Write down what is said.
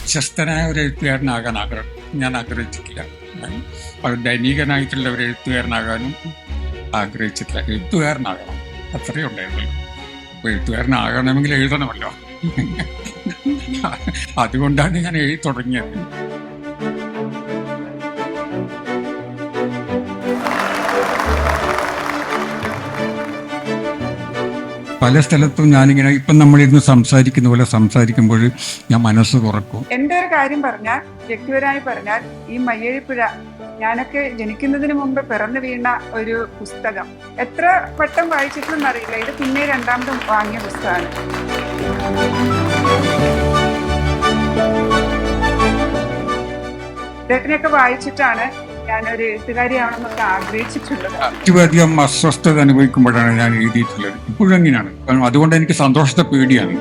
പ്രശസ്തനായ ഒരു എഴുത്തുകാരനാകാൻ ഞാൻ ആഗ്രഹിച്ചിട്ടില്ല. അത് ദൈനികനായിട്ടുള്ള ഒരു എഴുത്തുകാരനാകാനും ആഗ്രഹിച്ചിട്ടില്ല. എഴുത്തുകാരനാകണം, അത്രയേ ഉണ്ടായിരുന്നല്ലോ. അപ്പോൾ എഴുത്തുകാരനാകണമെങ്കിൽ എഴുതണമല്ലോ. അതുകൊണ്ടാണ് ഞാൻ എഴുതി തുടങ്ങിയത്. പല സ്ഥലത്തും ഞാനിങ്ങനെ ഇപ്പം നമ്മളിരുന്ന് സംസാരിക്കുന്ന പോലെ സംസാരിക്കുമ്പോൾ ഞാൻ മനസ്സ് തുറക്കും. എൻ്റെ ഒരു കാര്യം പറഞ്ഞാൽ, വ്യക്തിപരമായി പറഞ്ഞാൽ, ഈ മയ്യഴിപ്പുഴ ഞാനൊക്കെ ജനിക്കുന്നതിന് മുമ്പ് പിറന്നു വീണ ഒരു പുസ്തകം എത്ര വട്ടം വായിച്ചിട്ടുണ്ടെന്ന് അറിയില്ല. ഇത് പിന്നെ രണ്ടാമതും വാങ്ങിയ പുസ്തകമാണ്. ഇദ്ദേഹത്തിനെയൊക്കെ വായിച്ചിട്ടാണ് ഞാനൊരു എഴുത്തുകാരിയാവണമെന്നൊക്കെ ആഗ്രഹിച്ചിട്ടുള്ളത്. ഏറ്റവും അസ്വസ്ഥത അനുഭവിക്കുമ്പോഴാണ് ഞാൻ എഴുതിയിട്ടുള്ളത്. ഇപ്പോഴും അങ്ങനെയാണ്. അതുകൊണ്ട് എനിക്ക് സന്തോഷത്തെ പേടിയാണ്.